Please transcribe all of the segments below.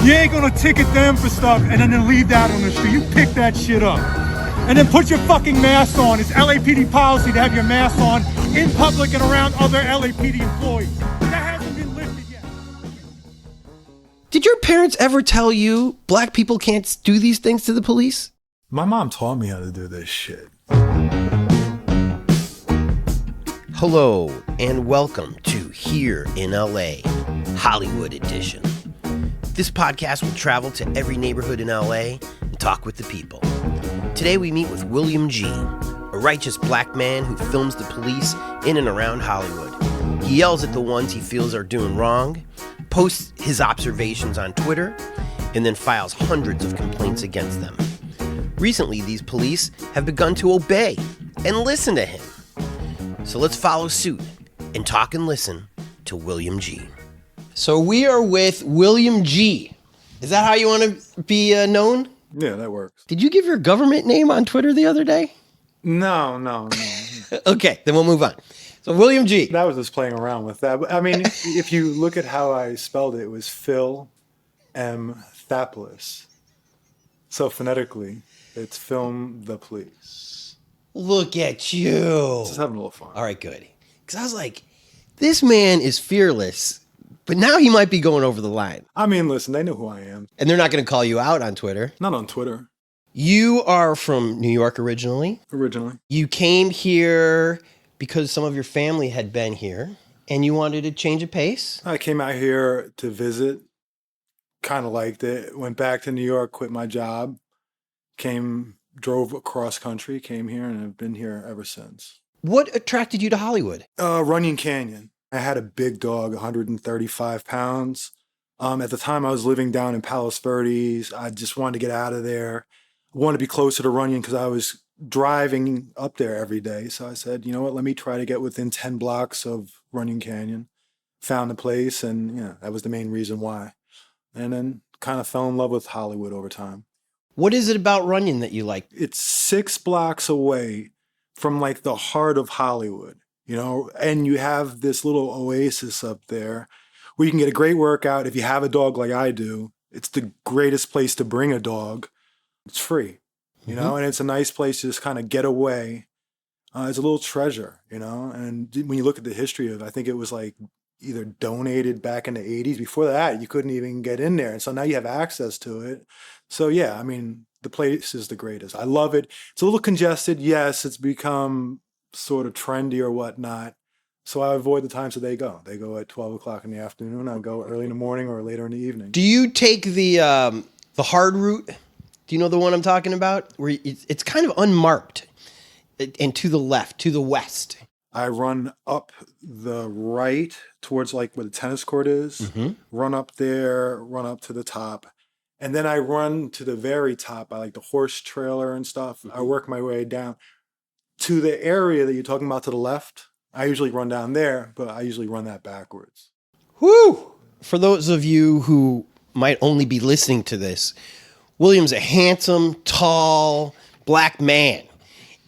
You ain't gonna ticket them for stuff and then leave that on the street. You pick that shit up. And then put your fucking mask on. It's LAPD policy to have your mask on in public and around other LAPD employees. That hasn't been lifted yet. Did your parents ever tell you black people can't do these things to the police? My mom taught me how to do this shit. Hello, and welcome to Here in LA, Hollywood Edition. This podcast will travel to every neighborhood in LA and talk with the people. Today we meet with William G., a righteous black man who films the police in and around Hollywood. He yells at the ones he feels are doing wrong, posts his observations on Twitter, and then files hundreds of complaints against them. Recently, these police have begun to obey and listen to him. So let's follow suit and talk and listen to William G. So we are with William G. Is that how you want to be known? Yeah, that works. Did you give your government name on Twitter the other day? No. Okay, then we'll move on. So William G. That was just playing around with that. I mean, if you look at how I spelled it, it was Phil M. Thaplis. So phonetically, it's Film the Police. Look at you. Just having a little fun. All right, good. Because I was like, this man is fearless, but now he might be going over the line. I mean, listen, they know who I am. And they're not going to call you out on Twitter. Not on Twitter. You are from New York originally. You came here because some of your family had been here and you wanted to change of pace. I came out here to visit, kind of liked it, went back to New York, quit my job, drove across country, came here, and have been here ever since. What attracted you to Hollywood? Runyon Canyon. I had a big dog, 135 pounds. At the time, I was living down in Palos Verdes. I just wanted to get out of there. I wanted to be closer to Runyon because I was driving up there every day. So I said, you know what, let me try to get within 10 blocks of Runyon Canyon. Found a place, and yeah, that was the main reason why. And then kind of fell in love with Hollywood over time. What is it about Runyon that you like? It's 6 blocks away from like the heart of Hollywood, you know, and you have this little oasis up there where you can get a great workout. If you have a dog like I do, it's the greatest place to bring a dog. It's free, you know, and it's a nice place to just kind of get away. It's a little treasure, you know, and when you look at the history of it, I think it was like either donated back in the 80s. Before that, you couldn't even get in there. And so now you have access to it. So yeah, I mean, the place is the greatest. I love it. It's a little congested. Yes, it's become sort of trendy or whatnot. So I avoid the times that they go. They go at 12 o'clock in the afternoon. I go early in the morning or later in the evening. Do you take the hard route? Do you know the one I'm talking about? Where it's kind of unmarked and to the left, to the west. I run up the right towards like where the tennis court is, run up there, run up to the top. And then I run to the very top by like the horse trailer and stuff. I work my way down to the area that you're talking about to the left. I usually run down there, but I usually run that backwards. Whoo! For those of you who might only be listening to this, William's a handsome, tall, black man.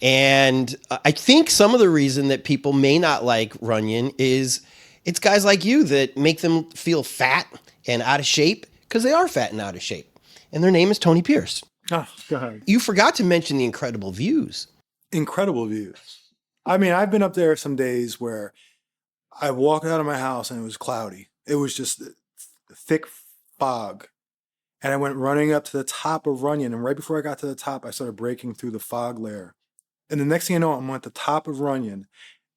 And I think some of the reason that people may not like Runyon is it's guys like you that make them feel fat and out of shape because they are fat and out of shape. And their name is Tony Pierce. Oh, God. You forgot to mention the incredible views. Incredible views. I mean, I've been up there some days where I walked out of my house and it was cloudy. It was just thick fog. And I went running up to the top of Runyon. And right before I got to the top, I started breaking through the fog layer. And the next thing I know, I'm at the top of Runyon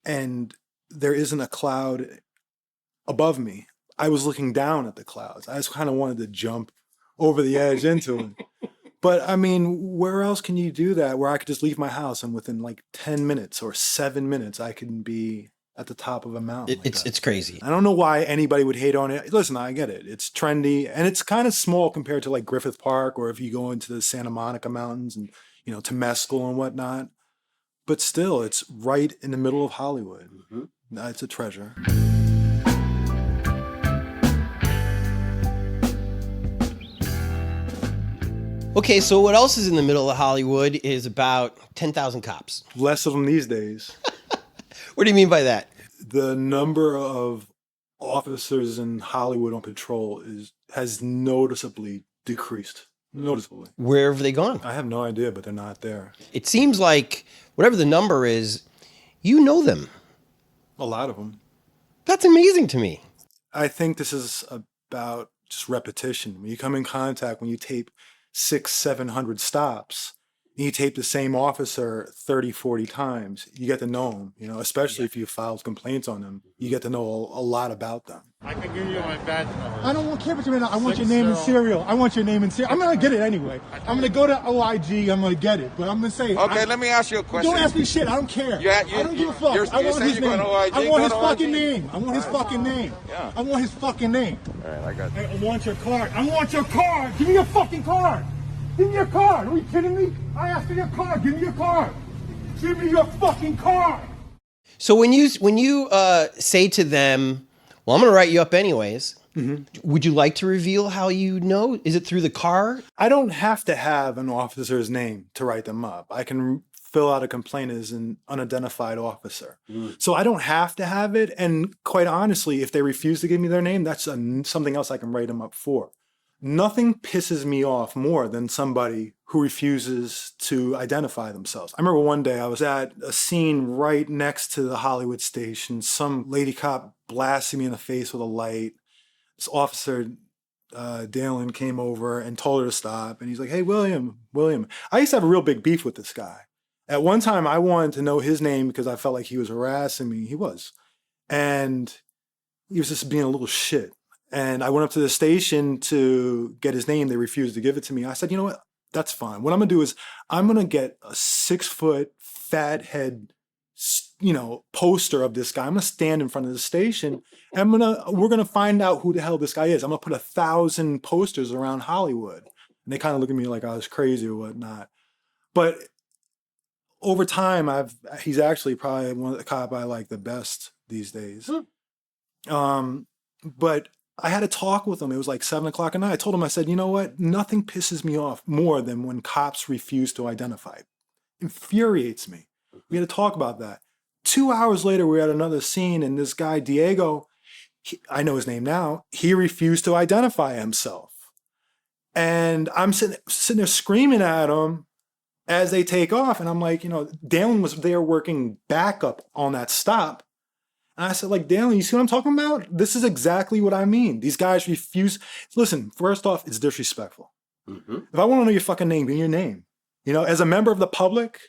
and there isn't a cloud above me. I was looking down at the clouds. I just kind of wanted to jump over the edge into it. But I mean, where else can you do that? Where I could just leave my house and within like 10 minutes or 7 minutes, I can be at the top of a mountain. It's crazy. I don't know why anybody would hate on it. Listen, I get it. It's trendy and it's kind of small compared to like Griffith Park or if you go into the Santa Monica Mountains and, you know, Temescal and whatnot. But still, it's right in the middle of Hollywood. It's a treasure. Okay, so what else is in the middle of Hollywood is about 10,000 cops. Less of them these days. What do you mean by that? The number of officers in Hollywood on patrol is has noticeably decreased. Noticeably. Where have they gone? I have no idea, but they're not there. It seems like whatever the number is, you know them. A lot of them. That's amazing to me. I think this is about just repetition. When you come in contact, when you tape 600-700 stops, and you tape the same officer 30-40 times, you get to know them, especially if you file complaints on them, you get to know a lot about them. I can give you my badge number. I don't care what you mean. I want your name and serial. I want your name and serial. I'm going to get it anyway. I'm going to go to OIG. I'm going to get it. But I'm going to say... Okay, let me ask you a question. Don't ask me shit. I don't care. I don't give a fuck. I want his name. I want his fucking name. I want his fucking name. Yeah. I want his fucking name. All right, I got you. I want your card. I want your card. Give me your fucking card. Give me your card. Are you kidding me? I asked for your card. Give me your card. Give me your fucking card. So when you say to them, well, I'm going to write you up anyways, would you like to reveal how you know? Is it through the car? I don't have to have an officer's name to write them up. I can fill out a complaint as an unidentified officer. So I don't have to have it. And quite honestly, if they refuse to give me their name, that's something else I can write them up for. Nothing pisses me off more than somebody who refuses to identify themselves. I remember one day I was at a scene right next to the Hollywood station. Some lady cop blasted me in the face with a light. This officer, Dalen, came over and told her to stop. And he's like, hey, William. I used to have a real big beef with this guy. At one time, I wanted to know his name because I felt like he was harassing me. He was. And he was just being a little shit. And I went up to the station to get his name. They refused to give it to me. I said, you know what? That's fine. What I'm going to do is I'm going to get a 6-foot fat head, poster of this guy. I'm going to stand in front of the station and we're going to find out who the hell this guy is. I'm going to put 1,000 posters around Hollywood. And they kind of look at me like I was crazy or whatnot. But over time, he's actually probably one of the cop I like the best these days. But I had a talk with him. It was like 7 o'clock at night. I told him, I said, you know what? Nothing pisses me off more than when cops refuse to identify. It infuriates me. We had to talk about that. 2 hours later, we were at another scene, and this guy, Diego, I know his name now, he refused to identify himself. And I'm sitting there screaming at him as they take off. And I'm like, Dalen was there working backup on that stop. And I said, Dalen, you see what I'm talking about? This is exactly what I mean. These guys refuse. Listen, first off, it's disrespectful. If I want to know your fucking name, give me your name. As a member of the public,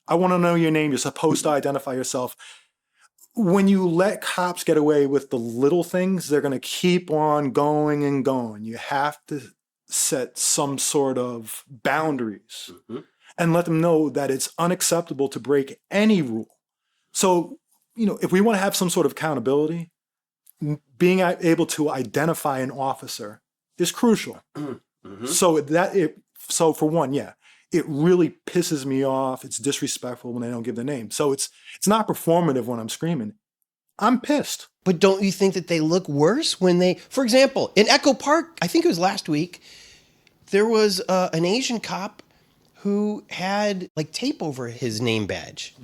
I want to know your name. You're supposed to identify yourself. When you let cops get away with the little things, they're going to keep on going and going. You have to set some sort of boundaries and let them know that it's unacceptable to break any rule. So, if we want to have some sort of accountability, being able to identify an officer is crucial. So for one, it really pisses me off. It's disrespectful when they don't give the name. So it's not performative when I'm screaming. I'm pissed. But don't you think that they look worse when they, for example, in Echo Park, I think it was last week, there was an Asian cop who had tape over his name badge.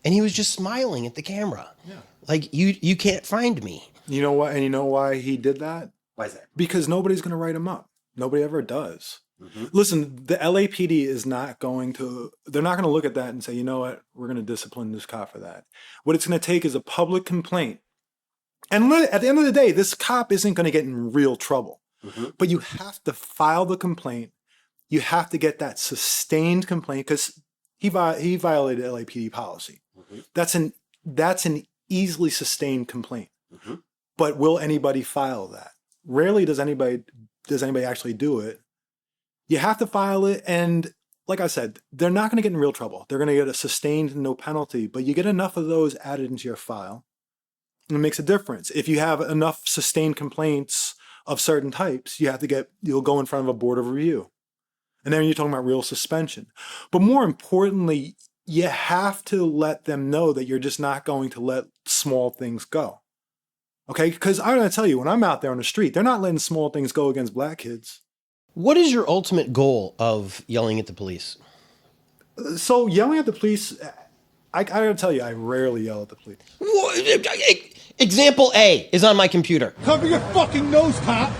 And he was just smiling at the camera. Yeah. Like, you can't find me. You know what? And you know why he did that? Why is that? Because nobody's going to write him up. Nobody ever does. Listen, the LAPD is not going to, they're not going to look at that and say, you know what, we're going to discipline this cop for that. What it's going to take is a public complaint. And at the end of the day, this cop isn't going to get in real trouble. But you have to file the complaint. You have to get that sustained complaint because he violated LAPD policy. That's an easily sustained complaint. But will anybody file that? Rarely does anybody actually do it. You have to file it, and like I said, they're not going to get in real trouble. They're going to get a sustained no penalty, but you get enough of those added into your file, and it makes a difference. If you have enough sustained complaints of certain types, you'll go in front of a board of review. And then you're talking about real suspension. But more importantly, you have to let them know that you're just not going to let small things go. Okay? Because I'm going to tell you, when I'm out there on the street, they're not letting small things go against black kids. What is your ultimate goal of yelling at the police? So yelling at the police, I got to tell you, I rarely yell at the police. Example A is on my computer. Cover your fucking nose, cop.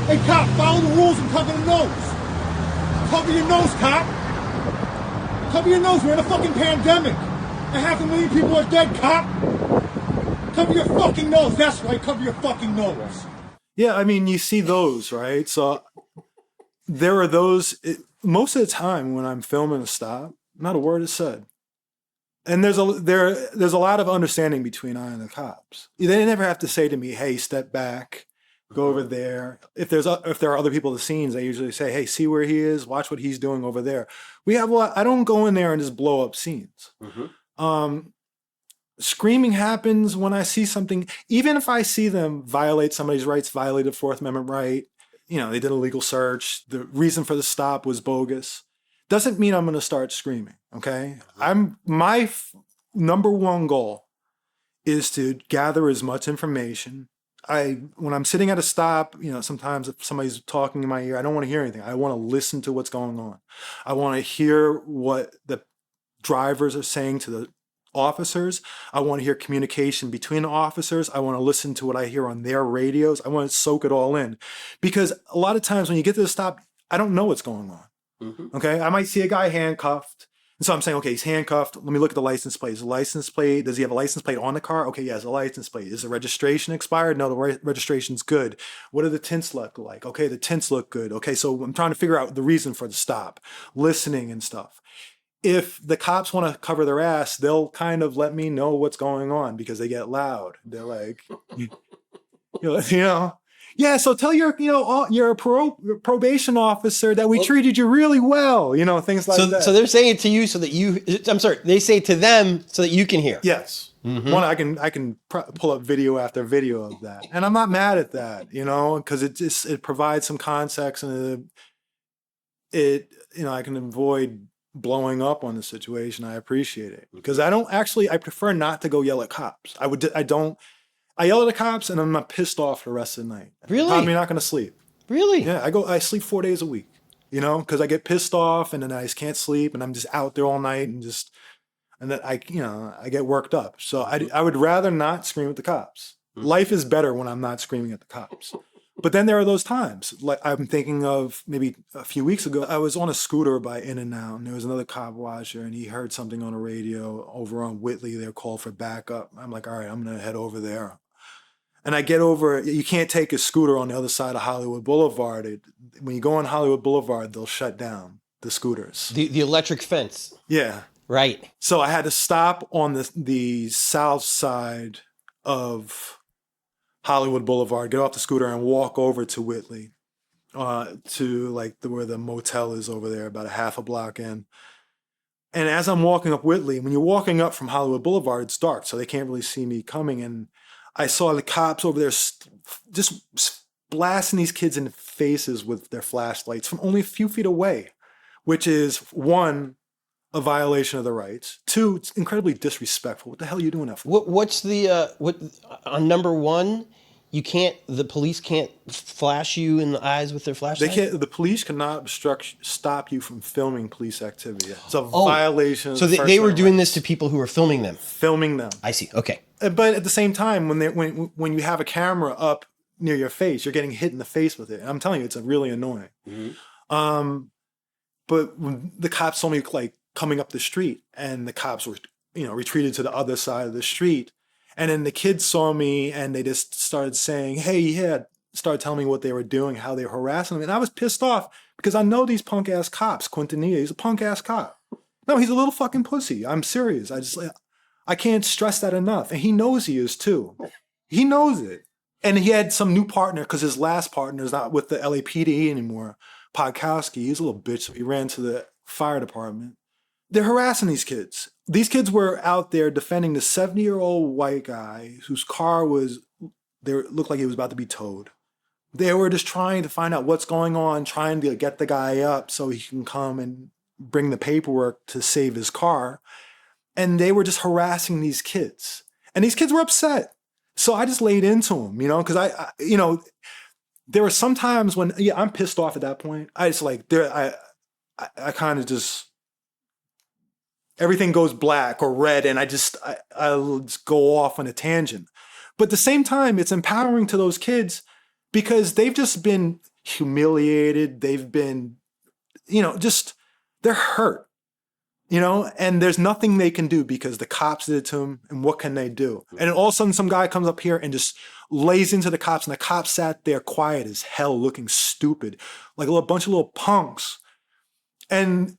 Hey, cop, follow the rules and cover the nose. Cover your nose, cop. Cover your nose. We're in a fucking pandemic. And 500,000 people are dead, cop. Cover your fucking nose. That's right. Cover your fucking nose. Yeah, I mean, you see those, right? So there are those. Most of the time when I'm filming a stop, not a word is said. And there's a lot of understanding between I and the cops. They never have to say to me, "Hey, step back, go over there." If there are other people in the scenes, they usually say, "Hey, see where he is. Watch what he's doing over there." We have a lot. I don't go in there and just blow up scenes. Screaming happens when I see something, even if I see them violate somebody's rights, violate a Fourth Amendment right. They did a legal search. The reason for the stop was bogus. Doesn't mean I'm going to start screaming. Okay. My number one goal is to gather as much information. When I'm sitting at a stop, sometimes if somebody's talking in my ear, I don't want to hear anything. I want to listen to what's going on. I want to hear what the drivers are saying to the officers. I want to hear communication between the officers. I want to listen to what I hear on their radios. I want to soak it all in, because a lot of times when you get to the stop, I don't know what's going on. Okay. I might see a guy handcuffed. And so I'm saying, okay, he's handcuffed. Let me look at the license plate. Is the license plate, does he have a license plate on the car? Okay. Yeah, it's a license plate. Is the registration expired? No, the registration's good. What do the tints look like? Okay. The tints look good. Okay. So I'm trying to figure out the reason for the stop, listening and stuff. If the cops want to cover their ass, they'll kind of let me know what's going on because they get loud. They're like, yeah, so tell your probation officer that we treated you really well, things like that. So they're saying it to you so that I'm sorry, they say it to them so that you can hear. Yes. One, I can pull up video after video of that. And I'm not mad at that, because it provides some context, and I can avoid blowing up on the situation. I appreciate it, because I prefer not to go yell at cops. I yell at the cops and I'm not pissed off the rest of the night. Really? I'm not going to sleep. Really? Yeah, I sleep 4 days a week, because I get pissed off and then I just can't sleep and I'm just out there all night and then I get worked up. So I would rather not scream at the cops. Life is better when I'm not screaming at the cops. But then there are those times, like I'm thinking of maybe a few weeks ago, I was on a scooter by In-N-Out, and there was another cop watcher, and he heard something on the radio over on Whitley. They're called for backup. I'm like, all right, I'm going to head over there. And I get over, you can't take a scooter on the other side of Hollywood Boulevard. When you go on Hollywood Boulevard, they'll shut down the scooters. The electric fence. Yeah. Right. So I had to stop on the south side of Hollywood Boulevard, get off the scooter and walk over to Whitley, to where the motel is over there, about a half a block in. And as I'm walking up Whitley, when you're walking up from Hollywood Boulevard, it's dark, so they can't really see me coming. And I saw the cops over there just blasting these kids in the faces with their flashlights from only a few feet away, which is, one, a violation of the rights. Two, it's incredibly disrespectful. What the hell are you doing that for? What's the on number one? The police can't flash you in the eyes with their flashlight? The police cannot stop you from filming police activity. It's a violation of so the they were doing rights. this to people who were filming them? Filming them. I see. Okay. But at the same time, when you have a camera up near your face, you're getting hit in the face with it. And I'm telling you, it's really annoying. But when the cops saw me coming up the street, and the cops were, retreated to the other side of the street. And then the kids saw me and they just started saying, hey, yeah, started telling me what they were doing, how they were harassing them. And I was pissed off because I know these punk ass cops. Quintanilla, he's a punk ass cop. No, he's a little fucking pussy. I'm serious. I can't stress that enough. And he knows he is too. He knows it. And he had some new partner, because his last partner is not with the LAPD anymore. Podkowski, he's a little bitch. So he ran to the fire department. They're harassing these kids. These kids were out there defending the 70-year-old white guy whose car looked like he was about to be towed. They were just trying to find out what's going on, trying to get the guy up so he can come and bring the paperwork to save his car. And they were just harassing these kids. And these kids were upset. So I just laid into them, because I there were some times when, I'm pissed off at that point. I just I kind of just, everything goes black or red, and I'll just go off on a tangent. But at the same time, it's empowering to those kids because they've just been humiliated. They've been, just they're hurt, and there's nothing they can do because the cops did it to them. And what can they do? And then all of a sudden, some guy comes up here and just lays into the cops, and the cops sat there quiet as hell, looking stupid, like a bunch of little punks. And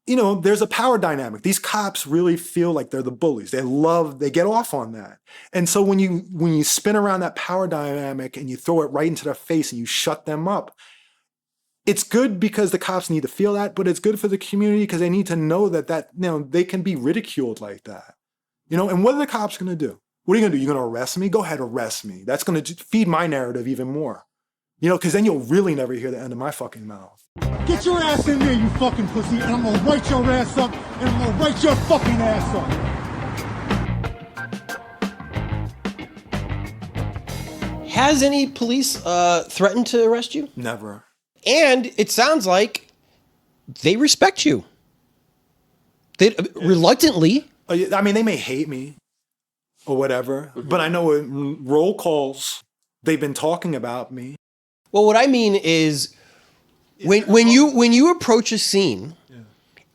there's a power dynamic. These cops really feel like they're the bullies. They get off on that. And so when you spin around that power dynamic and you throw it right into their face and you shut them up, it's good because the cops need to feel that, but it's good for the community because they need to know that they can be ridiculed like that. And what are the cops going to do? What are you going to do? You're going to arrest me? Go ahead, arrest me. That's going to feed my narrative even more. Because then you'll really never hear the end of my fucking mouth. Get your ass in there, you fucking pussy, and I'm gonna write your ass up, and I'm gonna write your fucking ass up. Has any police threatened to arrest you? Never. And it sounds like they respect you. They reluctantly. I mean, they may hate me or whatever, but I know in roll calls, they've been talking about me. Well, what I mean is when you approach a scene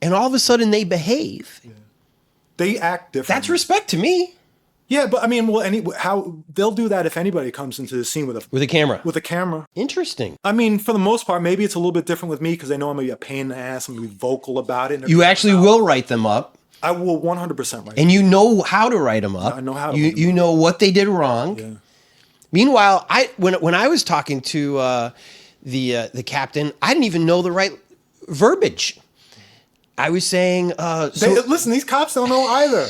and all of a sudden they behave, they act different. That's respect to me. Yeah, but I mean, how they'll do that if anybody comes into the scene with a camera. With a camera. Interesting. I mean, for the most part, maybe it's a little bit different with me because they know I'm gonna be a pain in the ass. I'm gonna be vocal about it. You actually will write them up. I will 100% write. And you know how to write them up. I know how to. You know what they did wrong. Yeah. Meanwhile, when I was talking to the captain, I didn't even know the right verbiage. I was saying, listen, these cops don't know either.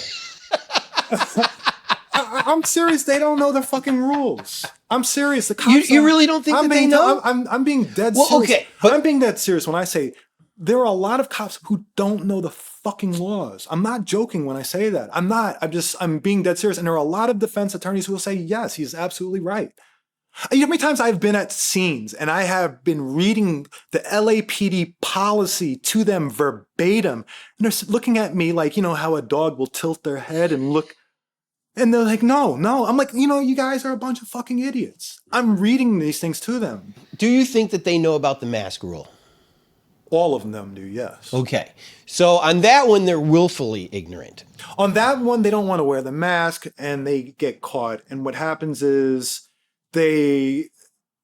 I'm serious. They don't know the fucking rules. I'm serious. The cops. You really don't think that they know? I'm being dead serious. Okay, but I'm being dead serious when I say there are a lot of cops who don't know the fucking laws. I'm not joking when I say that. I'm being dead serious. And there are a lot of defense attorneys who will say, yes, he's absolutely right. You know how many times I've been at scenes and I have been reading the LAPD policy to them verbatim. And they're looking at me like, how a dog will tilt their head and look. And they're like, no. I'm like, you guys are a bunch of fucking idiots. I'm reading these things to them. Do you think that they know about the mask rule? All of them do, yes. Okay. So on that one, they're willfully ignorant. On that one, they don't want to wear the mask and they get caught. And what happens is they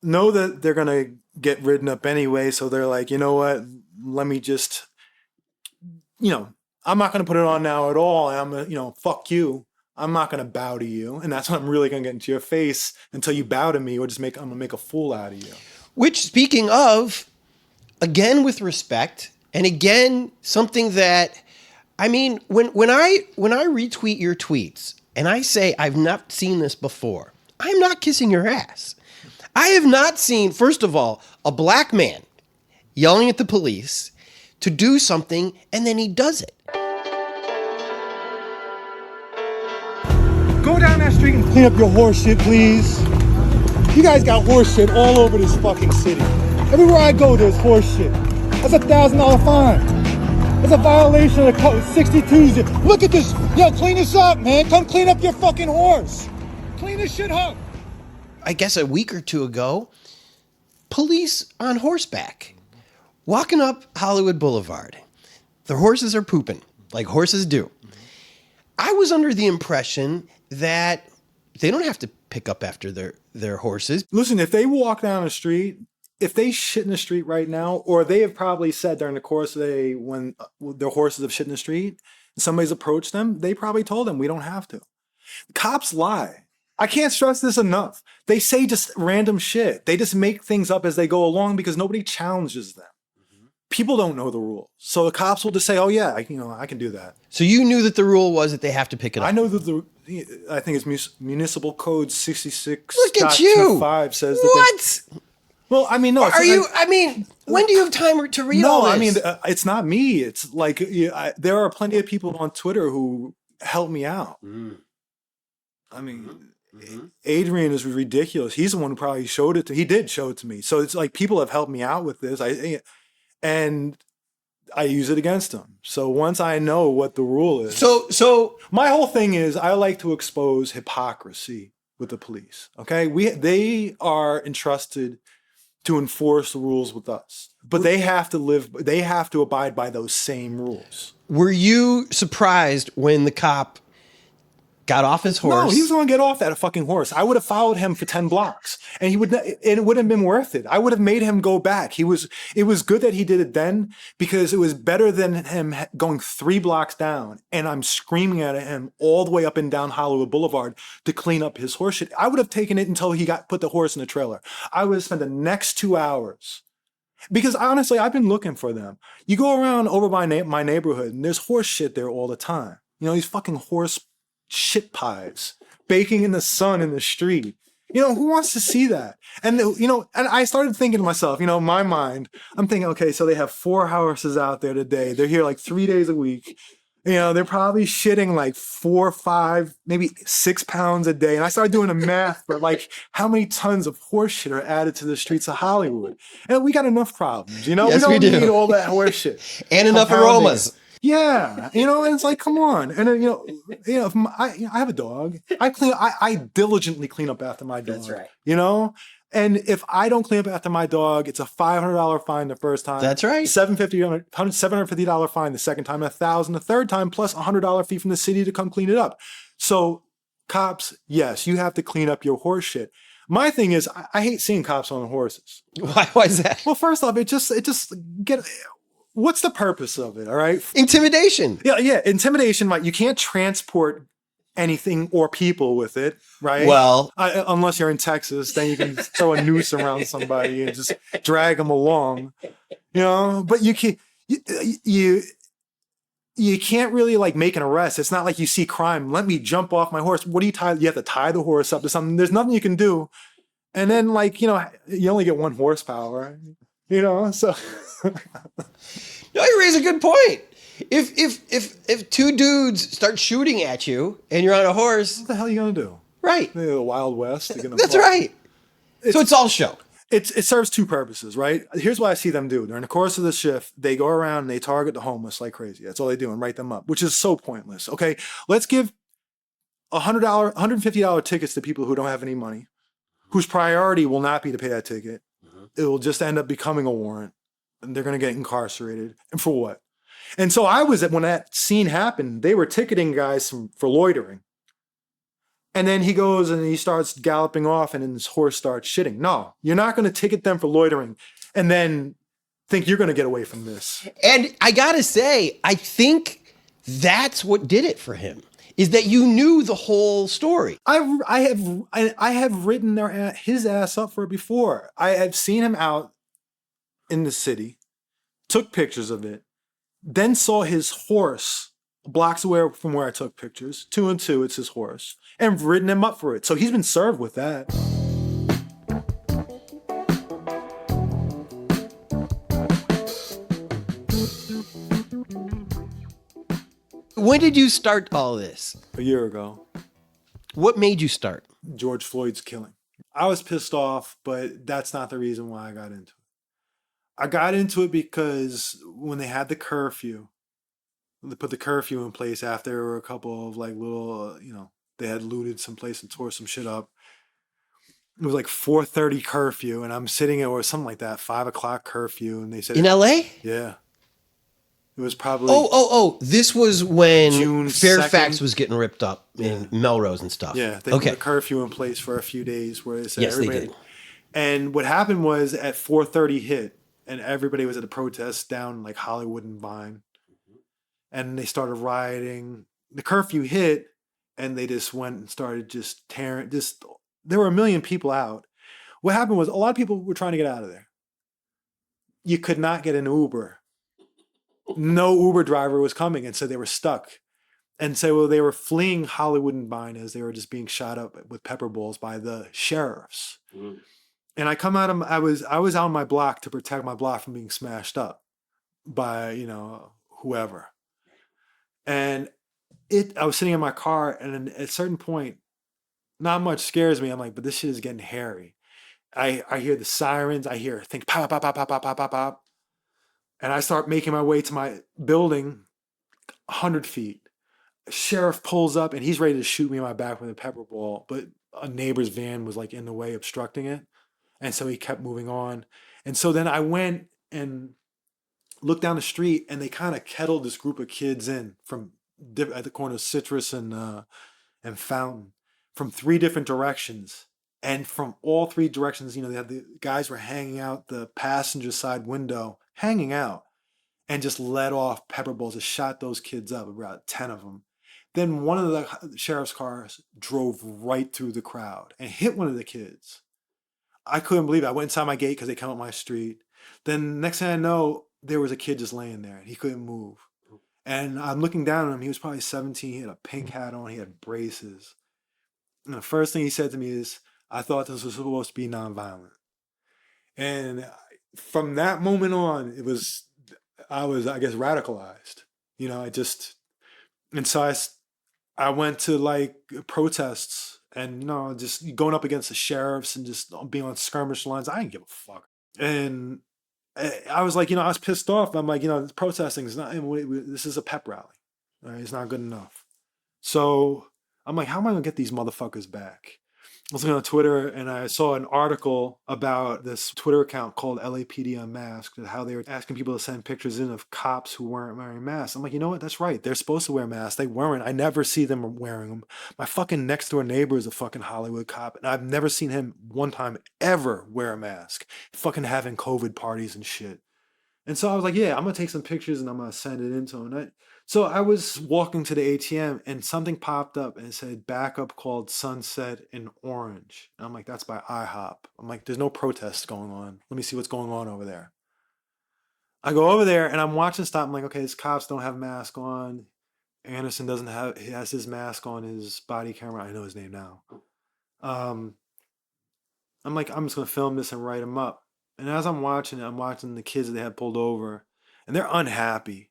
know that they're going to get ridden up anyway. So they're like, you know what? Let me just, I'm not going to put it on now at all. I'm going to, fuck you. I'm not going to bow to you. And that's when I'm really going to get into your face until you bow to me or I'm going to make a fool out of you. Which, speaking of, again, with respect, and again, something that, I mean, when I retweet your tweets and I say, I've not seen this before, I'm not kissing your ass. I have not seen, first of all, a black man yelling at the police to do something and then he does it. Go down that street and clean up your horse shit, please. You guys got horse shit all over this fucking city. Everywhere I go, there's horse shit. That's $1,000 fine. That's a violation of the code. 62. Look at this. Yo, clean this up, man. Come clean up your fucking horse. Clean this shit up. I guess a week or two ago, police on horseback walking up Hollywood Boulevard. Their horses are pooping, like horses do. I was under the impression that they don't have to pick up after their horses. Listen, if they walk down the street, if they shit in the street right now, or they have probably said during the course of the day when their horses have shit in the street, and somebody's approached them, they probably told them we don't have to. Cops lie. I can't stress this enough. They say just random shit. They just make things up as they go along because nobody challenges them. People don't know the rules. So the cops will just say, oh yeah, I can do that. So you knew that the rule was that they have to pick it up. I know that I think it's Municipal Code 66. Look at you. 5 says that. What? Well, I mean, no. When do you have time to read all this? No, I mean, it's not me. It's like there are plenty of people on Twitter who help me out. I mean, Adrian is ridiculous. He's the one who probably showed it to. He did show it to me. So it's like people have helped me out with this. And I use it against them. So once I know what the rule is. So my whole thing is I like to expose hypocrisy with the police. Okay? They are entrusted to enforce the rules with us. But they have to abide by those same rules. Were you surprised when the cop got off his horse? No, he was going to get off that fucking horse. I would have followed him for 10 blocks and it would have been worth it. I would have made him go back. It was good that he did it then because it was better than him going 3 blocks down and I'm screaming at him all the way up and down Hollywood Boulevard to clean up his horse shit. I would have taken it until he put the horse in the trailer. I would have spent the next 2 hours because honestly, I've been looking for them. You go around over my neighborhood and there's horse shit there all the time. You know, these fucking horse shit pies baking in the sun in the street. You know, who wants to see that? And, you know, and I started thinking to myself, you know, in my mind, I'm thinking, okay, so they have 4 horses out there today. They're here like 3 days a week. You know, they're probably shitting like 4, 5, maybe 6 pounds a day. And I started doing the math for like how many tons of horse shit are added to the streets of Hollywood. And we got enough problems, you know? Yes, we we don't do. need all that horse shit. And enough Compounding. aromas. Yeah, you know, and it's like, come on, and then, if I have a dog, I diligently clean up after my dog. That's right. You know, and if I don't clean up after my dog, it's a $500 fine the first time. That's right. $750 fine the second time, $1,000 the third time, plus $100 fee from the city to come clean it up. So, cops, yes, you have to clean up your horse shit. My thing is, I hate seeing cops on horses. Why is that? Well, first off, it just get. What's the purpose of it? All right. Intimidation. Yeah. Intimidation, right? You can't transport anything or people with it, right? Well, unless you're in Texas, then you can throw a noose around somebody and just drag them along, you know. But you can't. You can't really like make an arrest. It's not like you see crime. Let me jump off my horse. What do you tie? You have to tie the horse up to something. There's nothing you can do. And then, like, you know, you only get 1 horsepower, you know. So. No, you raise a good point. If 2 dudes start shooting at you and you're on a horse, What the hell are you gonna do? right? The Wild West. You're gonna That's fall. right. So it's all show. It serves 2 purposes, right? Here's what I see them do. During the course of the shift, they go around and they target the homeless like crazy. That's all they do and write them up, which is so pointless. Okay, let's give $100, $150 tickets to people who don't have any money, whose priority will not be to pay that ticket. It will just end up becoming a warrant. And they're going to get incarcerated. And for what? And so when that scene happened, they were ticketing guys for loitering. And then he goes and he starts galloping off and then his horse starts shitting. No, you're not going to ticket them for loitering and then think you're going to get away from this. And I got to say, I think that's what did it for him, is that you knew the whole story. I have written his ass up for it before. I have seen him out in the city, took pictures of it, then saw his horse blocks away from where I took pictures. 2 and 2, it's his horse, and written him up for it. So he's been served with that. When did you start all this? A year ago, What made you start? George Floyd's killing. I was pissed off, but that's not the reason why I got into it. I got into it because when they had the curfew, they put the curfew in place after there were a couple of like little, they had looted some place and tore some shit up. It was like 4:30 curfew, and I'm sitting there, or something like that, 5 o'clock curfew, and they said In LA? yeah, it was probably This was when June Fairfax 2nd. was getting ripped up in Melrose and stuff. yeah. They Okay. put a curfew in place for a few days where they said Yes, they everybody. did. And what happened was at 4:30 hit, and everybody was at the protest down like Hollywood and Vine, and they started rioting. The curfew hit, and they just went and started just tearing. There were 1 million people out. What happened was a lot of people were trying to get out of there. You could not get an Uber. No Uber driver was coming, and so they were stuck. And so they were fleeing Hollywood and Vine as they were just being shot up with pepper balls by the sheriffs. And I come out of I was out on my block to protect my block from being smashed up by, whoever. And I was sitting in my car, and then at a certain point, not much scares me. I'm like, but this shit is getting hairy. I hear the sirens, I think pop, pop, pop, pop, pop, pop, pop, pop. And I start making my way to my building 100 feet. A sheriff pulls up and he's ready to shoot me in my back with a pepper ball, but a neighbor's van was like in the way obstructing it. And so he kept moving on. And so then I went and looked down the street, and they kind of kettled this group of kids in from at the corner of Citrus and Fountain from 3 different directions. And from all 3 directions, they had the guys were hanging out the passenger side window, hanging out, and just let off pepper balls, just shot those kids up, about 10 of them. Then one of the sheriff's cars drove right through the crowd and hit one of the kids. I couldn't believe it. I went inside my gate because they come up my street. Then next thing I know, there was a kid just laying there. He couldn't move. And I'm looking down at him. He was probably 17. He had a pink hat on. He had braces. And the first thing he said to me is, I thought this was supposed to be nonviolent. And from that moment on, I was, I guess, radicalized. And so I went to like protests and, just going up against the sheriffs and just being on skirmish lines. I didn't give a fuck. And I was like, I was pissed off. I'm like, protesting is not, this is a pep rally. Right? It's not good enough. So I'm like, how am I going to get these motherfuckers back? I was looking on Twitter and I saw an article about this Twitter account called LAPD Unmasked, and how they were asking people to send pictures in of cops who weren't wearing masks. I'm like, you know what? That's right. They're supposed to wear masks. They weren't. I never see them wearing them. My fucking next door neighbor is a fucking Hollywood cop, and I've never seen him one time ever wear a mask, fucking having COVID parties and shit. And so I was like, yeah, I'm going to take some pictures and I'm going to send it into him. So I was walking to the ATM and something popped up and it said backup called Sunset in Orange. And I'm like, that's by IHOP. I'm like, there's no protest going on. Let me see what's going on over there. I go over there and I'm watching stop. I'm like, okay, these cops don't have mask on. Anderson he has his mask on his body camera. I know his name now. I'm like, I'm just going to film this and write him up. And as I'm watching it, I'm watching the kids that they had pulled over, and they're unhappy.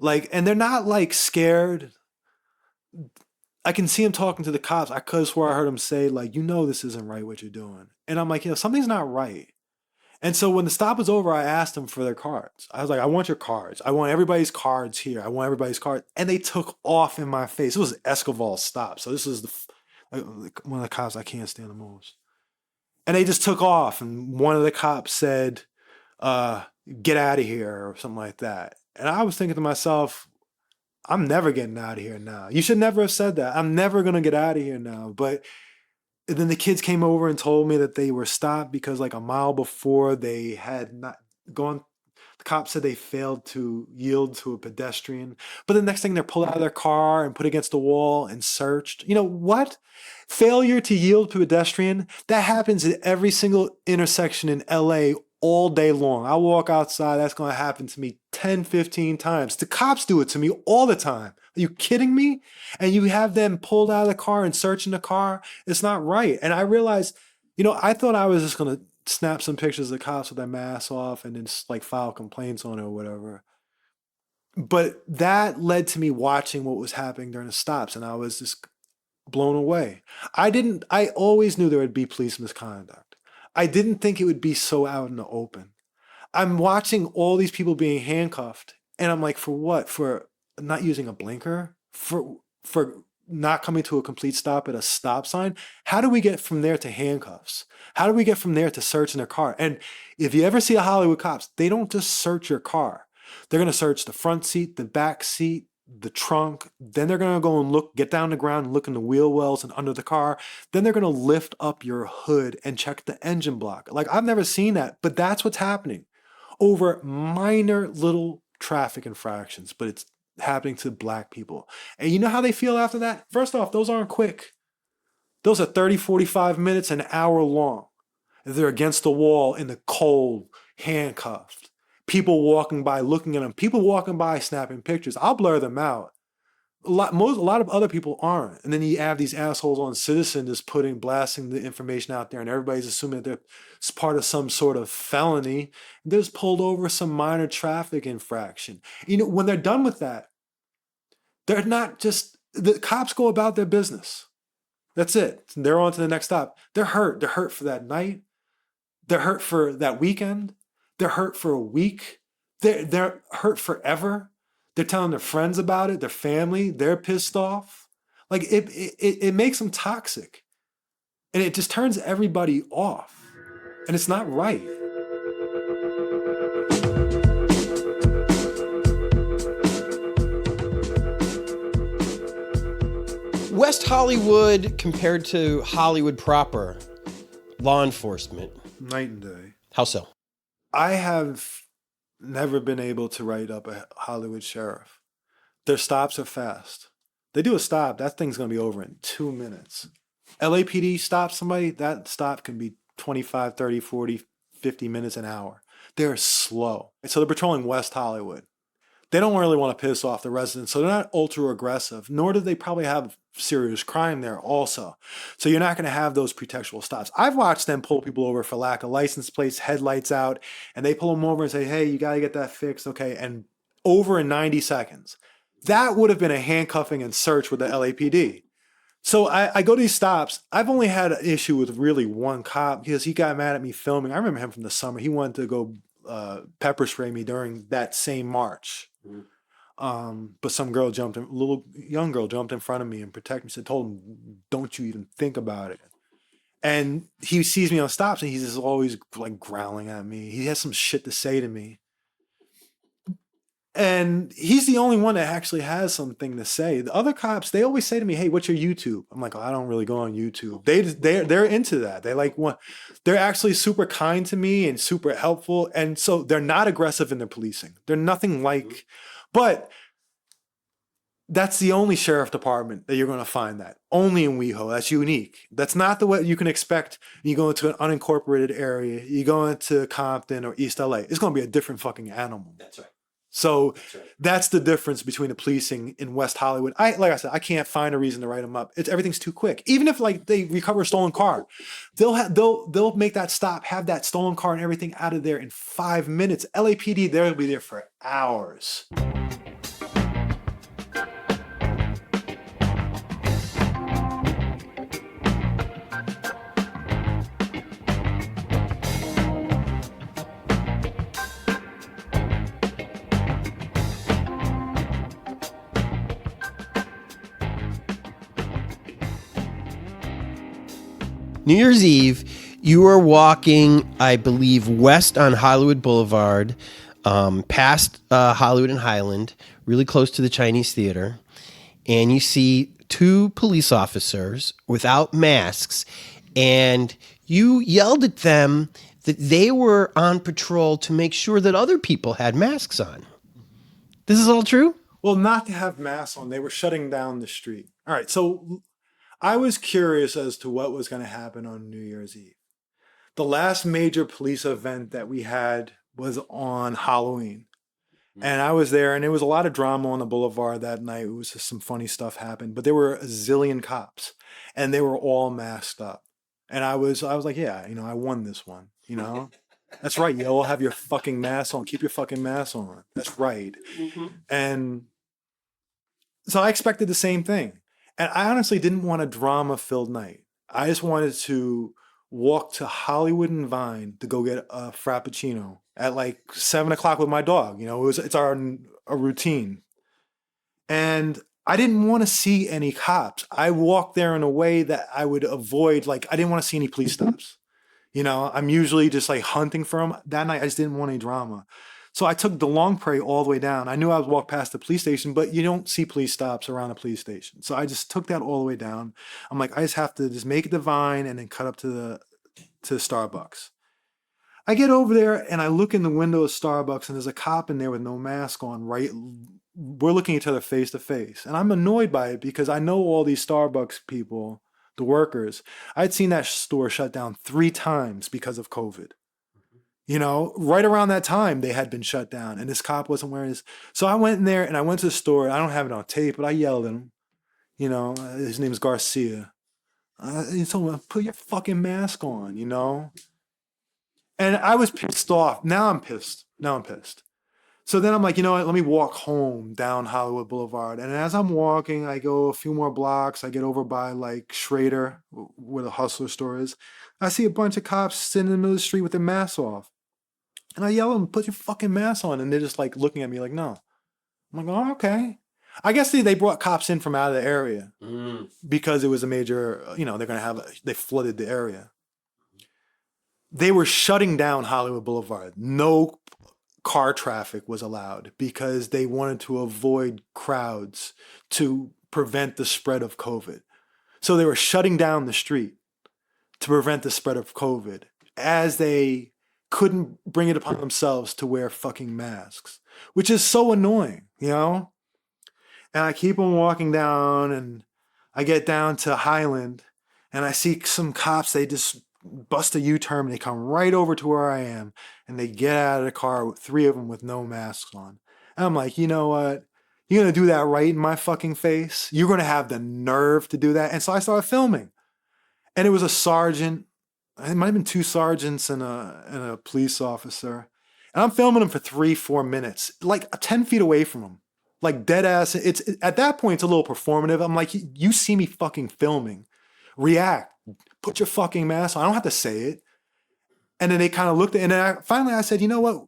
And they're not like scared. I can see him talking to the cops. I could have swore I heard him say, like, this isn't right what you're doing. And I'm like, something's not right. And so when the stop was over, I asked them for their cards. I was like, I want your cards. I want everybody's cards here. I want everybody's cards. And they took off in my face. It was Escobar's stop. So this is one of the cops I can't stand the most. And they just took off, and one of the cops said, get out of here, or something like that. And I was thinking to myself, I'm never getting out of here now. You should never have said that. I'm never going to get out of here now. But then the kids came over and told me that they were stopped because like a mile before they had not gone. The cops said they failed to yield to a pedestrian. But the next thing, they're pulled out of their car and put against the wall and searched. You know what? Failure to yield to a pedestrian, that happens at every single intersection in LA all day long. I walk outside, that's going to happen to me 10, 15 times. The cops do it to me all the time. Are you kidding me? And you have them pulled out of the car and searching the car. It's not right. And I realized, I thought I was just going to snap some pictures of the cops with their masks off and then just like file complaints on it or whatever. But that led to me watching what was happening during the stops, and I was just blown away. I always knew there would be police misconduct. I didn't think it would be so out in the open. I'm watching all these people being handcuffed, and I'm like, for what? For not using a blinker? For not coming to a complete stop at a stop sign? How do we get from there to handcuffs? How do we get from there to searching their car? And if you ever see a Hollywood cops, they don't just search your car. They're going to search the front seat, the back seat, the trunk. Then they're going to go and get down the ground and look in the wheel wells and under the car. Then they're going to lift up your hood and check the engine block. Like, I've never seen that, but that's what's happening over minor little traffic infractions, but it's happening to black people. And you know how they feel after that? First off, those aren't quick. Those are 30, 45 minutes, an hour long. They're against the wall in the cold, handcuffed. People walking by, looking at them. People walking by, snapping pictures. I'll blur them out. A lot of other people aren't. And then you have these assholes on Citizen just blasting the information out there, and everybody's assuming that they're part of some sort of felony. They're just pulled over some minor traffic infraction. When they're done with that, they're not just, the cops go about their business. That's it. They're on to the next stop. They're hurt. They're hurt for that night. They're hurt for that weekend. They're hurt for a week. They're hurt forever. They're telling their friends about it, their family. They're pissed off. Like, it makes them toxic. And it just turns everybody off. And it's not right. West Hollywood compared to Hollywood proper, law enforcement. Night and day. How so? I have never been able to write up a Hollywood sheriff. Their stops are fast. They do a stop, that thing's going to be over in 2 minutes. LAPD stops somebody, that stop can be 25, 30, 40, 50 minutes an hour. They're slow. So they're patrolling West Hollywood. They don't really want to piss off the residents, so they're not ultra aggressive, nor do they probably have serious crime there also. So you're not going to have those pretextual stops. I've watched them pull people over for lack of license plates, headlights out, and they pull them over and say, hey, you got to get that fixed, okay, and over in 90 seconds. That would have been a handcuffing and search with the LAPD. So I go to these stops. I've only had an issue with really one cop because he got mad at me filming. I remember him from the summer. He wanted to go pepper spray me during that same march. But some girl jumped in, little young girl jumped in front of me and protected me. Said, told him, don't you even think about it. And he sees me on stops and he's just always like growling at me. He has some shit to say to me. And he's the only one that actually has something to say. The other cops, they always say to me, hey, what's your YouTube? I'm like, oh, I don't really go on YouTube. They're into that. They're actually super kind to me and super helpful. And so they're not aggressive in their policing. They're nothing like, but that's the only sheriff department that you're going to find that. Only in WeHo. That's unique. That's not the way you can expect. You go into an unincorporated area, you go into Compton or East LA. It's going to be a different fucking animal. That's right. So that's the difference between the policing in West Hollywood. Like I said, I can't find a reason to write them up. Everything's too quick. Even if like they recover a stolen car, they'll make that stop, have that stolen car and everything out of there in 5 minutes. LAPD, they'll be there for hours. New Year's Eve, you were walking, I believe, west on Hollywood Boulevard, past Hollywood and Highland, really close to the Chinese Theater, and you see two police officers without masks, and you yelled at them that they were on patrol to make sure that other people had masks on. This is all true? Well, not to have masks on. They were shutting down the street. All right, so I was curious as to what was going to happen on New Year's Eve. The last major police event that we had was on Halloween. And I was there, and there was a lot of drama on the boulevard that night. It was just some funny stuff happened. But there were a zillion cops, and they were all masked up. And I was like, yeah, I won this one, That's right. You all have your fucking mask on. Keep your fucking mask on. That's right. Mm-hmm. And so I expected the same thing. And I honestly didn't want a drama-filled night. I just wanted to walk to Hollywood and Vine to go get a Frappuccino at like 7 o'clock with my dog. It's our routine. And I didn't want to see any cops. I walked there in a way that I would avoid, I didn't want to see any police stops. I'm usually just like hunting for them. That night, I just didn't want any drama. So I took the long prairie all the way down. I knew I would walk past the police station, but you don't see police stops around a police station. So I just took that all the way down. I'm like, I just have to just make it to Vine and then cut up to Starbucks. I get over there and I look in the window of Starbucks and there's a cop in there with no mask on, right? We're looking at each other face to face. And I'm annoyed by it because I know all these Starbucks people, the workers. I'd seen that store shut down 3 times because of COVID. Right around that time, they had been shut down, and this cop wasn't wearing his. So I went in there, and I went to the store. I don't have it on tape, but I yelled at him. His name's Garcia. He told me, put your fucking mask on, And I was pissed off. Now I'm pissed. So then I'm like, what? Let me walk home down Hollywood Boulevard. And as I'm walking, I go a few more blocks. I get over by like Schrader, where the Hustler store is. I see a bunch of cops sitting in the middle of the street with their masks off. And I yell at them, put your fucking mask on. And they're just like looking at me like, no. I'm like, oh, okay. I guess they brought cops in from out of the area because it was a major, they flooded the area. they were shutting down Hollywood Boulevard. No car traffic was allowed because they wanted to avoid crowds to prevent the spread of COVID. So they were shutting down the street to prevent the spread of COVID as they couldn't bring it upon themselves to wear fucking masks, which is so annoying, you know? And I keep on walking down and I get down to Highland and I see some cops, they just bust a U-turn and they come right over to where I am and they get out of the car, 3 of them with no masks on. And I'm like, you know what? You're going to do that right in my fucking face? You're going to have the nerve to do that? And so I started filming. And it was a sergeant. It might have been 2 sergeants and a police officer. And I'm filming them for 3-4 minutes, like 10 feet away from them. Like dead ass. At that point, it's a little performative. I'm like, you see me fucking filming. React. Put your fucking mask on. I don't have to say it. And then they kind of looked at it. And then finally I said, you know what?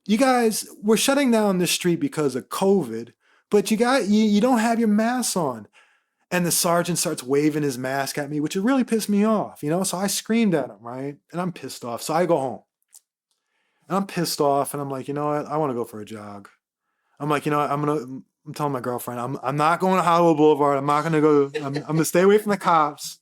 You guys, we're shutting down this street because of COVID, but you don't have your mask on. And the sergeant starts waving his mask at me, which really pissed me off, you know? So I screamed at him, right? And I'm pissed off. So I go home. And I'm pissed off. And I'm like, you know what? I want to go for a jog. I'm like, you know what? I'm telling my girlfriend, I'm not going to Hollywood Boulevard. I'm not going to go. I'm going to stay away from the cops.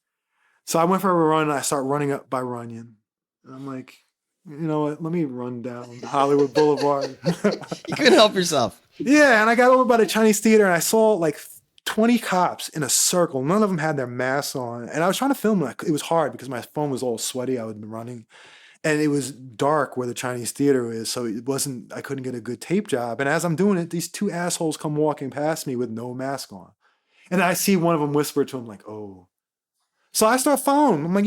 So I went for a run and I start running up by Runyon. And I'm like, you know what? Let me run down Hollywood Boulevard. You couldn't help yourself. Yeah. And I got over by the Chinese theater and I saw like 20 cops in a circle. None of them had their masks on. And I was trying to film it. It was hard because my phone was all sweaty. I had been running. And it was dark where the Chinese theater is. So I couldn't get a good tape job. And as I'm doing it, these 2 assholes come walking past me with no mask on. And I see one of them whisper to him like, oh. So I start following. I'm like,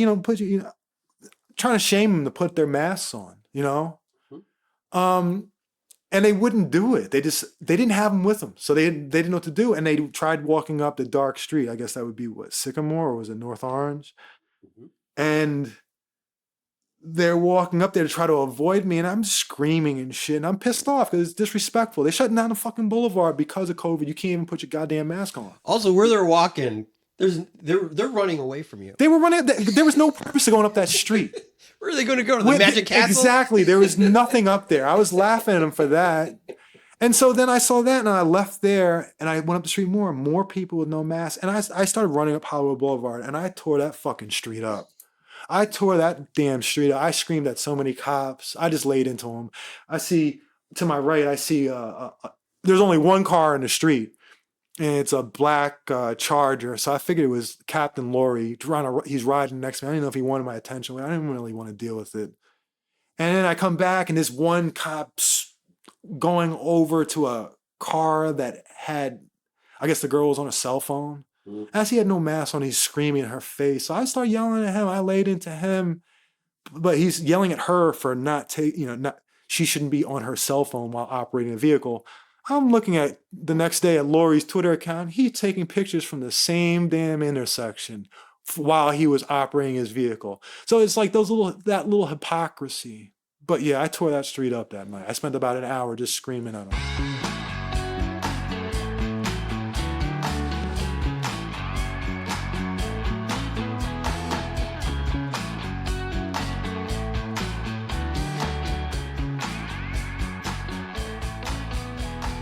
trying to shame them to put their masks on, you know? And they wouldn't do it. They didn't have them with them. So they didn't know what to do. And they tried walking up the dark street. I guess that would be what, Sycamore, or was it North Orange? Mm-hmm. And they're walking up there to try to avoid me. And I'm screaming and shit. And I'm pissed off because it's disrespectful. They're shutting down the fucking boulevard because of COVID. You can't even put your goddamn mask on. Also, where they're walking, they're running away from you. They were running. There was no purpose to going up that street. Where are they going to go? To the Magic Castle? Exactly. There was nothing up there. I was laughing at them for that. And so then I saw that and I left there and I went up the street more and more people with no masks. And I started running up Hollywood Boulevard and I tore that fucking street up. I tore that damn street up. I screamed at so many cops. I just laid into them. I see, to my right, I see there's only one car in the street. And it's a black Charger. So I figured it was Captain Laurie. He's riding next to me. I didn't know if he wanted my attention. I didn't really want to deal with it. And then I come back and this one cop's going over to a car that had, I guess the girl was on a cell phone. Mm-hmm. As he had no mask on, he's screaming in her face. So I start yelling at him. I laid into him. But he's yelling at her for she shouldn't be on her cell phone while operating a vehicle. I'm looking at the next day at Laurie's Twitter account. He's taking pictures from the same damn intersection while he was operating his vehicle. So it's like that little hypocrisy. But yeah, I tore that street up that night. I spent about an hour just screaming at him.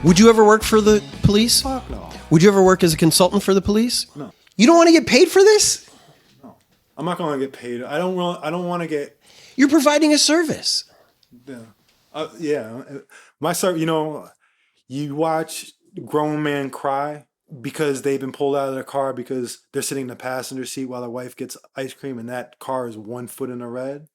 Would you ever work for the police? Fuck no. Would you ever work as a consultant for the police? No. You don't want to get paid for this? No. I'm not going to get paid. I don't want to get... You're providing a service. Yeah. Yeah. My service, you watch grown men cry because they've been pulled out of their car because they're sitting in the passenger seat while their wife gets ice cream and that car is 1 foot in the red.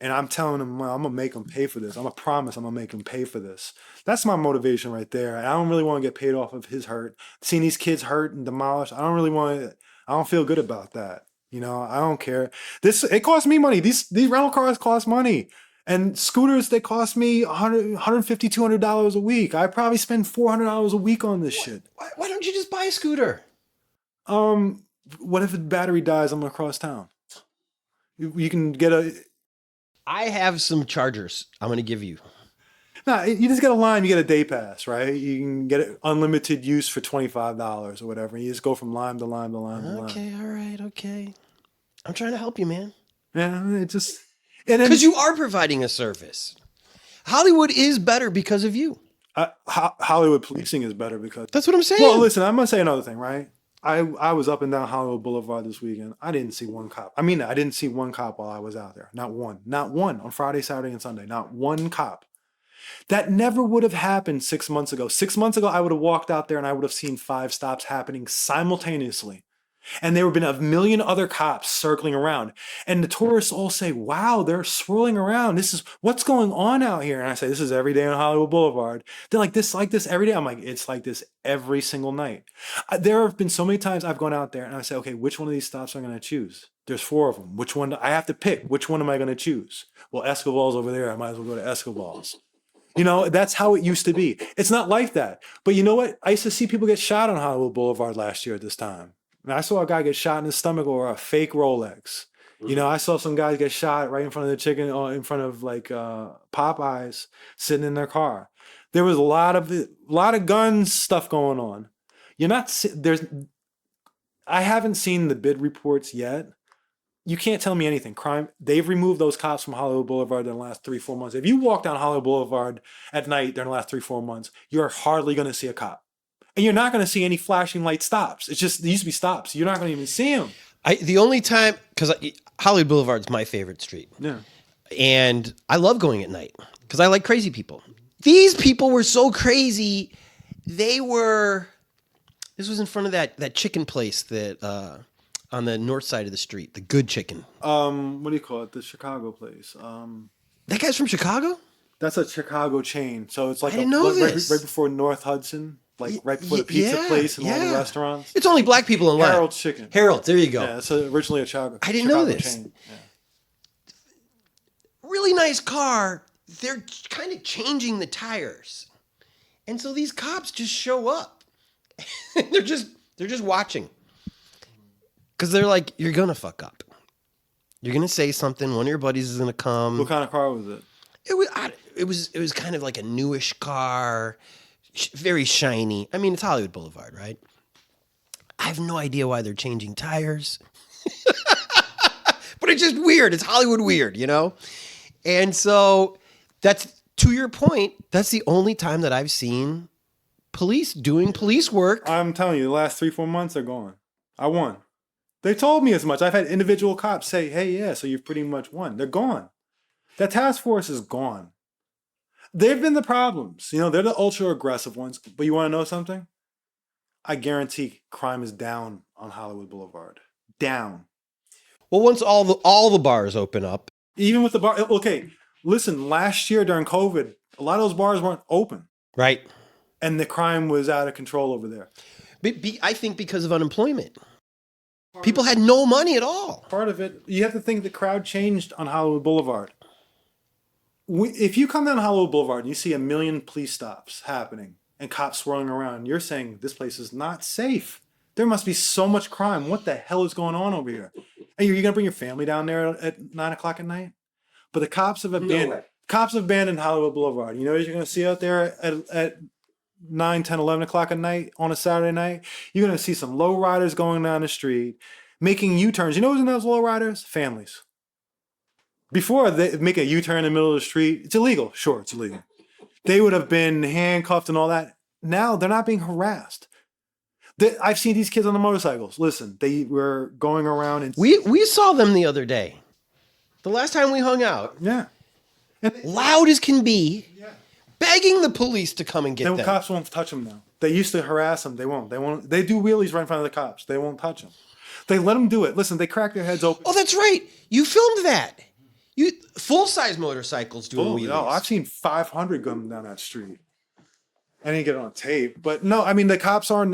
And I'm telling them, I'm going to make them pay for this. I'm going to promise I'm going to make them pay for this. That's my motivation right there. I don't really want to get paid off of his hurt. Seeing these kids hurt and demolished, I don't feel good about that. I don't care. It costs me money. These rental cars cost money. And scooters, they cost me $150, $200 a week. I probably spend $400 a week on this shit. Why don't you just buy a scooter? What if the battery dies? I'm going to cross town. You can get I have some chargers I'm going to give you. No, you just get a line, you get a day pass, right? You can get it unlimited use for $25 or whatever. And you just go from line to line to line to line. Okay, all right, okay. I'm trying to help you, man. Yeah, And then Because you are providing a service. Hollywood is better because of you. Hollywood policing is better because. That's what I'm saying. Well, listen, I'm gonna say another thing, right? I was up and down Hollywood Boulevard this weekend. I didn't see one cop. I mean, I didn't see one cop while I was out there. Not one. Not one on Friday, Saturday, and Sunday. Not one cop. That never would have happened 6 months ago. 6 months ago, I would have walked out there and I would have seen 5 stops happening simultaneously. And there would have been a million other cops circling around. And the tourists all say, wow, they're swirling around. This is what's going on out here. And I say, this is every day on Hollywood Boulevard. They're like this every day. I'm like, it's like this every single night. There have been so many times I've gone out there and I say, okay, which one of these stops am I going to choose? There's 4 of them. Which one? I have to pick. Which one am I going to choose? Well, Escobar's over there. I might as well go to Escobar's. You know, that's how it used to be. It's not like that. But you know what? I used to see people get shot on Hollywood Boulevard last year at this time. And I saw a guy get shot in his stomach over a fake Rolex. You know, I saw some guys get shot right in front of the chicken, or in front of like Popeyes, sitting in their car. There was a lot of guns stuff going on. I haven't seen the bid reports yet. You can't tell me anything. Crime, they've removed those cops from Hollywood Boulevard in the last 3-4 months. If you walk down Hollywood Boulevard at night during the last 3-4 months, you're hardly going to see a cop. And you're not going to see any flashing light stops. It's just, there used to be stops. You're not going to even see them. The only time, because Hollywood Boulevard is my favorite street. Yeah. And I love going at night because I like crazy people. These people were so crazy. This was in front of that chicken place that on the north side of the street, the Good Chicken. What do you call it? The Chicago place. That guy's from Chicago? That's a Chicago chain. So it's like I didn't know this. Right before North Hudson. Like right before the pizza place and all the restaurants. It's only black people in line. Harold's Chicken. Harold, there you go. Yeah, it's originally a Chicago. I didn't know Chicago this. Chain. Yeah. Really nice car. They're kind of changing the tires. And so these cops just show up. they're just watching. Because they're like, you're going to fuck up. You're going to say something. One of your buddies is going to come. What kind of car was it? It was kind of like a newish car. Very shiny. I mean, it's Hollywood Boulevard, right? I have no idea why they're changing tires. But it's just weird. It's Hollywood weird, you know? And so that's, to your point, that's the only time that I've seen police doing police work. I'm telling you, the last 3-4 months are gone. I won. They told me as much. I've had individual cops say, hey, yeah, so you've pretty much won. They're gone. That task force is gone. They've been the problems. You know, they're the ultra aggressive ones. But you want to know something? I guarantee crime is down on Hollywood Boulevard. Down. Well, once all the bars open up. Even with the bar. Okay, listen, last year during COVID, a lot of those bars weren't open. Right. And the crime was out of control over there. I think because of unemployment. People had no money at all. Part of it, you have to think the crowd changed on Hollywood Boulevard. If you come down Hollywood Boulevard and you see a million police stops happening and cops swirling around, you're saying this place is not safe. There must be so much crime. What the hell is going on over here? Are you going to bring your family down there at 9 o'clock at night? But the cops have abandoned Hollywood Boulevard. You know what you're going to see out there at 9, 10, 11 o'clock at night on a Saturday night? You're going to see some low riders going down the street, making U-turns. You know who's in those low riders? Families. Before they make a U-turn in the middle of the street, it's illegal. Sure, it's illegal. They would have been handcuffed and all that. Now they're not being harassed. I've seen these kids on the motorcycles. Listen, they were going around and we saw them the other day. The last time we hung out. Yeah. And loud as can be. Yeah. Begging the police to come and get them. The cops won't touch them now. They used to harass them. They won't. They do wheelies right in front of the cops. They won't touch them. They let them do it. Listen, they crack their heads open. Oh, that's right. You filmed that. Full-size motorcycles doing wheelies. No, I've seen 500 going down that street. I didn't get it on tape, but no, I mean the cops are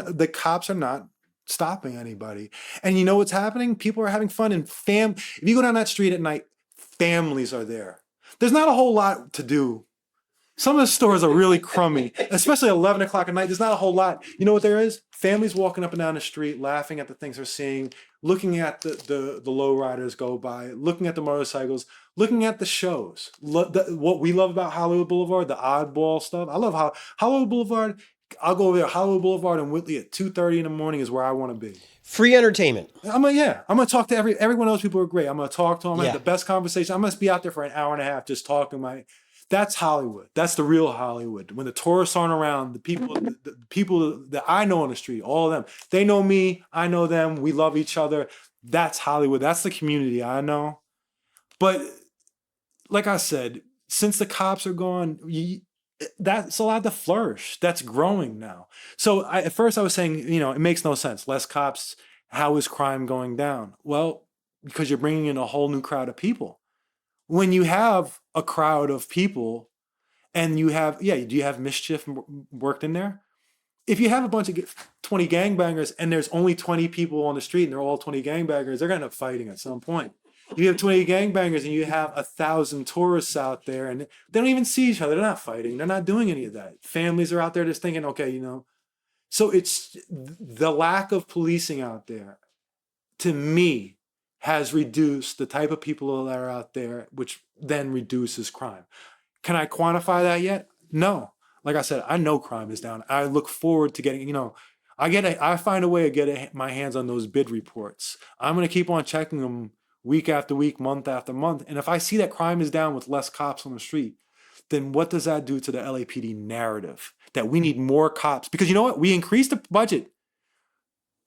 not stopping anybody. And you know what's happening? People are having fun, and if you go down that street at night, families are there. There's not a whole lot to do. Some of the stores are really crummy, especially at 11 o'clock at night. There's not a whole lot. You know what there is? Families walking up and down the street, laughing at the things they're seeing, looking at the low riders go by, looking at the motorcycles, looking at the shows. What we love about Hollywood Boulevard, the oddball stuff. I love how Hollywood Boulevard, I'll go over there. Hollywood Boulevard and Whitley at 2:30 in the morning is where I want to be. Free entertainment. I'm gonna talk to every one of those people are great. I'm gonna talk to them. I'm gonna Yeah. have the best conversation. I'm gonna be out there for an hour and a half just talking. That's Hollywood. That's the real Hollywood. When the tourists aren't around, the people that I know on the street, all of them, they know me. I know them. We love each other. That's Hollywood. That's the community I know. But like I said, since the cops are gone, that's allowed to flourish. That's growing now. So at first I was saying, it makes no sense. Less cops. How is crime going down? Well, because you're bringing in a whole new crowd of people. When you have a crowd of people and do you have mischief worked in there? If you have a bunch of 20 gangbangers and there's only 20 people on the street and they're all 20 gangbangers, they're going to end up fighting at some point. You have 20 gangbangers and you have 1,000 tourists out there and they don't even see each other. They're not fighting. They're not doing any of that. Families are out there just thinking, okay, So it's the lack of policing out there, to me, has reduced the type of people that are out there, which then reduces crime. Can I quantify that yet? No. Like I said, I know crime is down. I look forward to getting, I find a way to get my hands on those bid reports. I'm going to keep on checking them week after week, month after month. And if I see that crime is down with less cops on the street, then what does that do to the LAPD narrative? That we need more cops. Because you know what? We increased the budget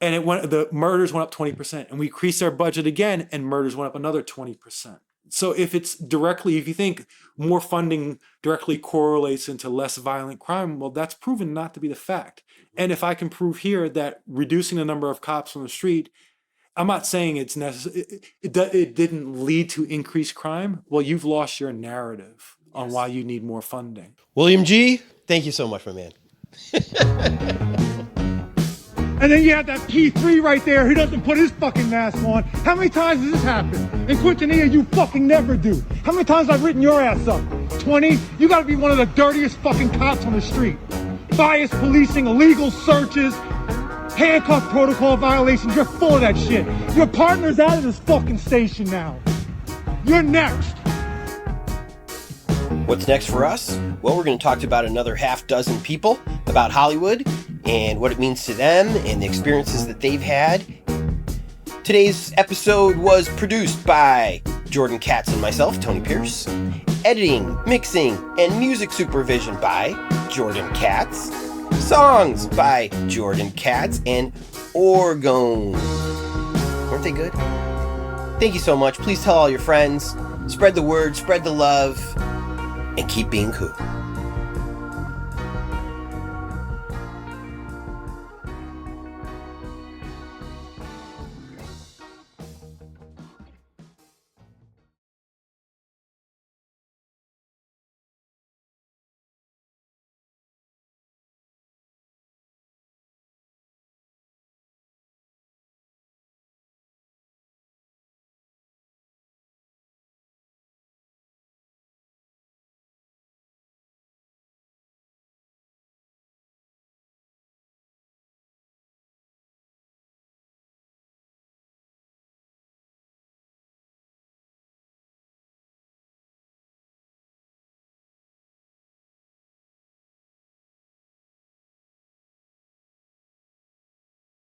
and the murders went up 20%. And we increased our budget again and murders went up another 20%. So if you think more funding directly correlates into less violent crime, well, that's proven not to be the fact. And if I can prove here that reducing the number of cops on the street, I'm not saying it's necessary, it didn't lead to increased crime. Well, you've lost your narrative on why you need more funding. William G., thank you so much, my man. And then you have that P3 right there who doesn't put his fucking mask on. How many times has this happened? In Quintanilla, you fucking never do. How many times I've written your ass up? 20? You gotta be one of the dirtiest fucking cops on the street. Bias policing, illegal searches, handcuff protocol violations. You're full of that shit. Your partner's out of this fucking station now. You're next. What's next for us? Well, we're going to talk to about another half dozen people about Hollywood and what it means to them and the experiences that they've had. Today's episode was produced by Jordan Katz and myself, Tony Pierce. Editing, mixing, and music supervision by Jordan Katz. Songs by Jordan Katz and Orgone. Weren't they good? Thank you so much. Please tell all your friends. Spread the word, spread the love, and keep being cool.